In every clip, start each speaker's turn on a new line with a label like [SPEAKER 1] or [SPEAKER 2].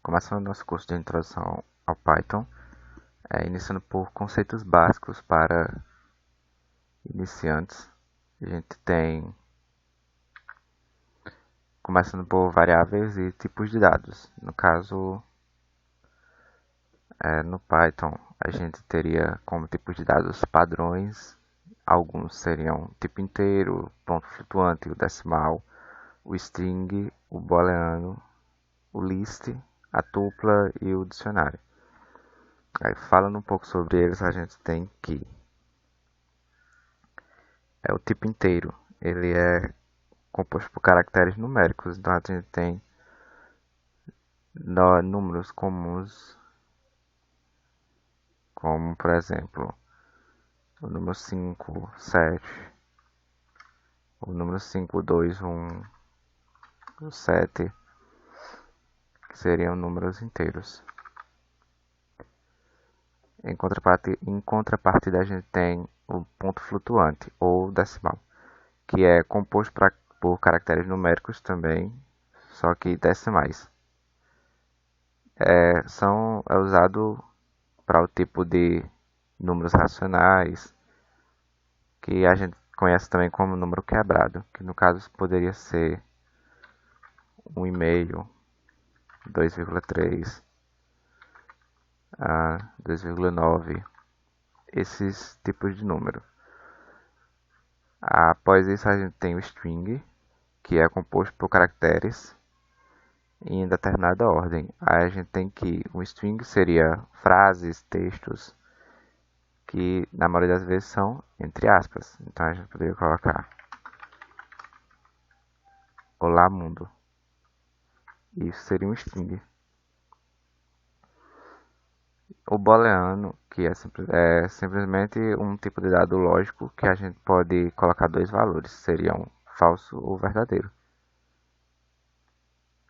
[SPEAKER 1] Começando o nosso curso de introdução ao Python, iniciando por conceitos básicos para iniciantes. A gente tem, começando por variáveis e tipos de dados. No caso, no Python, a gente teria como tipos de dados padrões. Alguns seriam tipo inteiro, ponto flutuante, o decimal, o string, o booleano, o list, a tupla e o dicionário. Aí, falando um pouco sobre eles, a gente tem que o tipo inteiro. Ele é composto por caracteres numéricos, então a gente tem números comuns, como por exemplo o número 5, 7, o número 5, 2, 1, 7, que seriam números inteiros. Em contrapartida, a gente tem o ponto flutuante, ou decimal, que é composto por caracteres numéricos também, só que decimais. É usado para o tipo de números racionais, que a gente conhece também como número quebrado, que no caso poderia ser 1,5, 2,3, 2,9, esses tipos de número. Após isso a gente tem o string, que é composto por caracteres em determinada ordem. Aí a gente tem que um string seria frases, textos, que na maioria das vezes são entre aspas. Então a gente poderia colocar Olá mundo. Isso seria um string. O booleano, que é simplesmente um tipo de dado lógico que a gente pode colocar dois valores, seriam falso ou verdadeiro.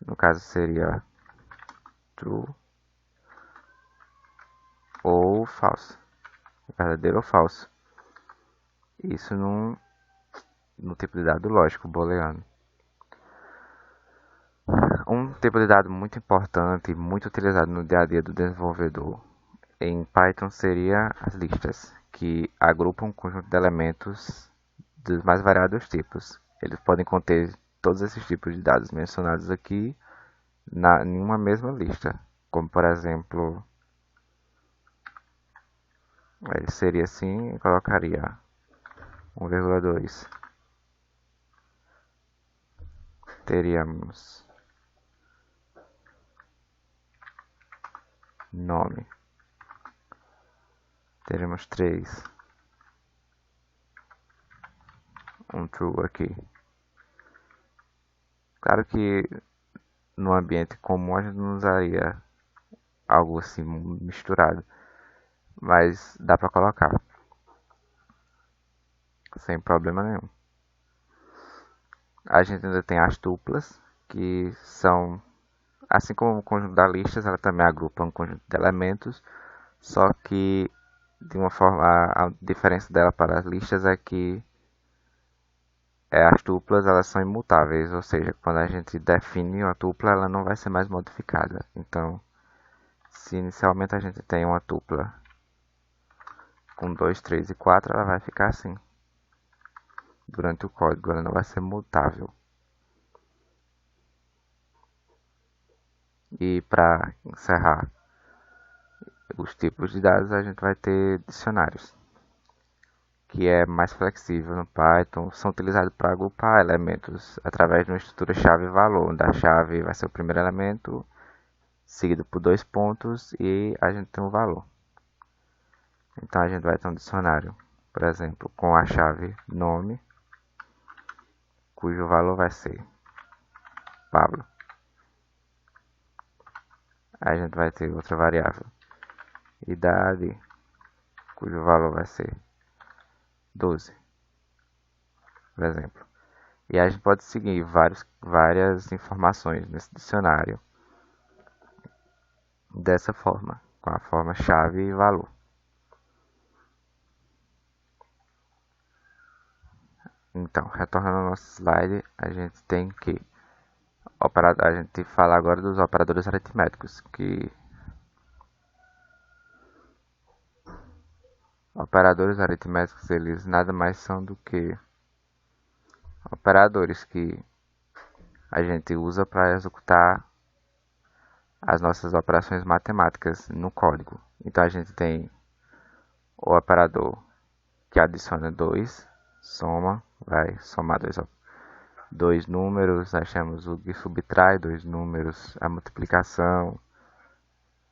[SPEAKER 1] No caso seria true ou falso, verdadeiro ou falso. Isso no tipo de dado lógico booleano. Um tipo de dado muito importante e muito utilizado no dia a dia do desenvolvedor em Python seria as listas, que agrupam um conjunto de elementos dos mais variados tipos. Eles podem conter todos esses tipos de dados mencionados aqui em uma mesma lista, como por exemplo, seria assim, eu colocaria 1,2. Teríamos nome, teremos 3, um true aqui. Claro que no ambiente comum a gente não usaria algo assim misturado, mas dá para colocar sem problema nenhum. A gente ainda tem as tuplas, que são, assim como o conjunto das listas, ela também agrupa um conjunto de elementos, só que de uma forma a diferença dela para as listas é que as tuplas elas são imutáveis, ou seja, quando a gente define uma tupla, ela não vai ser mais modificada. Então, se inicialmente a gente tem uma tupla com 2, 3 e 4, ela vai ficar assim. Durante o código, ela não vai ser mutável. E para encerrar os tipos de dados, a gente vai ter dicionários, que é mais flexível no Python, são utilizados para agrupar elementos através de uma estrutura chave-valor, onde a chave vai ser o primeiro elemento, seguido por dois pontos e a gente tem um valor. Então a gente vai ter um dicionário, por exemplo, com a chave nome, cujo valor vai ser Pablo. Aí a gente vai ter outra variável, idade, cujo valor vai ser 12, por exemplo. E a gente pode seguir várias informações nesse dicionário dessa forma, com a forma chave e valor. Então, retornando ao nosso slide, a gente tem que A gente fala agora dos operadores aritméticos, que operadores aritméticos eles nada mais são do que operadores que a gente usa para executar as nossas operações matemáticas no código. Então a gente tem o operador que adiciona 2, soma, vai somar dois números, nós temos o que subtrai dois números, a multiplicação.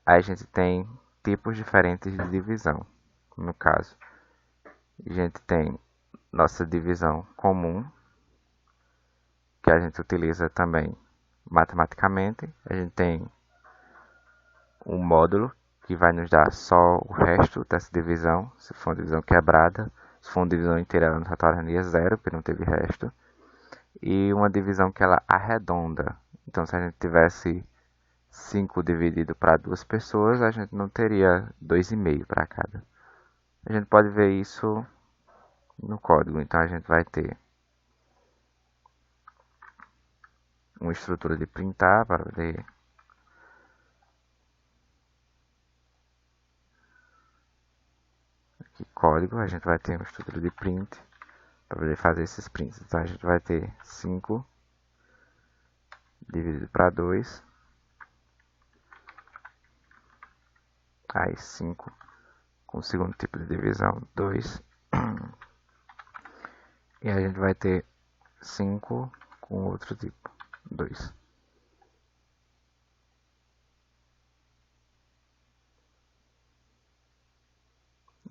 [SPEAKER 1] Aí a gente tem tipos diferentes de divisão. No caso, a gente tem nossa divisão comum, que a gente utiliza também matematicamente. A gente tem um módulo que vai nos dar só o resto dessa divisão, se for uma divisão quebrada. Se for uma divisão inteira, ela nos retornaria zero, porque não teve resto. E uma divisão que ela arredonda. Então, se a gente tivesse 5 dividido para duas pessoas, a gente não teria 2,5 para cada. A gente pode ver isso no código. Então, a gente vai ter uma estrutura de printar para poder aqui código, a gente vai ter uma estrutura de print para poder fazer esses prints. Então a gente vai ter 5 dividido para 2, aí 5 com o segundo tipo de divisão, 2, e a gente vai ter 5 com outro tipo, 2.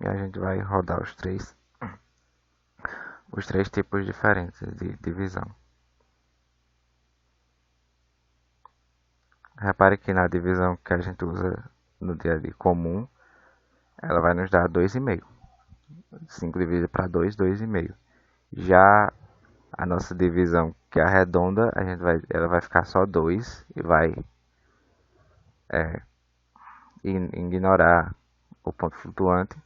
[SPEAKER 1] E a gente vai rodar os três tipos diferentes de divisão. Repare que na divisão que a gente usa no dia a dia comum, ela vai nos dar 2,5. 5 dividido para 2, 2,5. Já a nossa divisão que é arredonda, ela vai ficar só 2 e vai ignorar o ponto flutuante.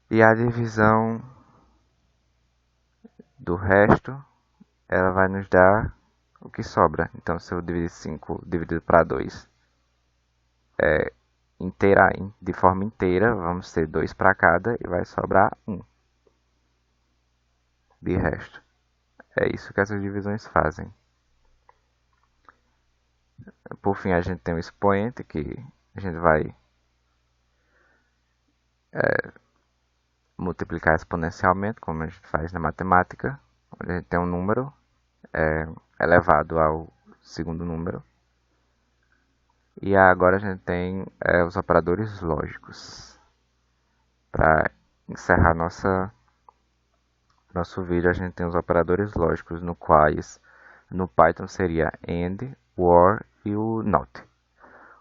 [SPEAKER 1] E a divisão do resto, ela vai nos dar o que sobra. Então, se eu dividir 5 dividido para 2 de forma inteira, vamos ter 2 para cada e vai sobrar 1 de resto. É isso que essas divisões fazem. Por fim, a gente tem o expoente, que a gente vai multiplicar exponencialmente, como a gente faz na matemática, onde a gente tem um número elevado ao segundo número. E agora a gente tem os operadores lógicos. Para encerrar nosso vídeo, a gente tem os operadores lógicos, no quais no Python seria AND, OR e o NOT.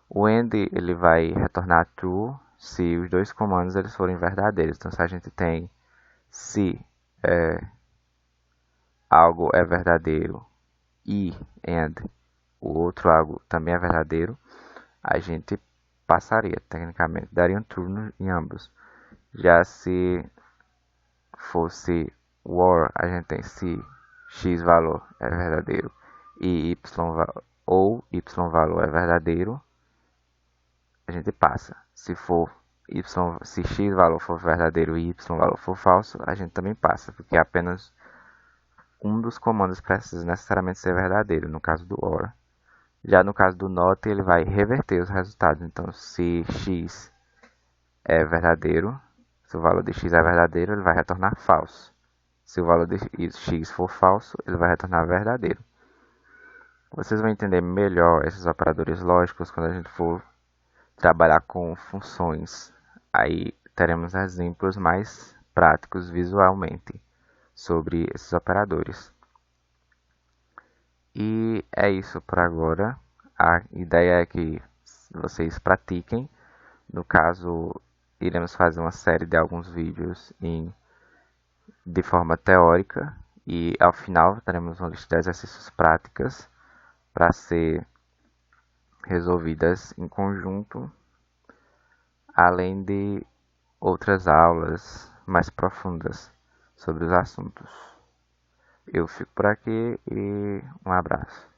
[SPEAKER 1] O AND ele vai retornar true se os dois comandos eles forem verdadeiros. Então, se a gente tem se algo é verdadeiro e AND o outro algo também é verdadeiro, a gente passaria, tecnicamente, daria um true em ambos. Já se fosse OR, a gente tem se x valor é verdadeiro e y valor é verdadeiro, a gente passa. Se x valor for verdadeiro e y valor for falso, a gente também passa, porque apenas um dos comandos precisa necessariamente ser verdadeiro, no caso do OR. Já no caso do NOT, ele vai reverter os resultados. Então, se x é verdadeiro, se o valor de x é verdadeiro, ele vai retornar falso. Se o valor de x for falso, ele vai retornar verdadeiro. Vocês vão entender melhor esses operadores lógicos quando a gente for trabalhar com funções. Aí teremos exemplos mais práticos visualmente sobre esses operadores. E é isso por agora. A ideia é que vocês pratiquem. No caso, iremos fazer uma série de alguns vídeos de forma teórica. E ao final teremos uma lista de exercícios práticas para ser resolvidas em conjunto, além de outras aulas mais profundas sobre os assuntos. Eu fico por aqui e um abraço.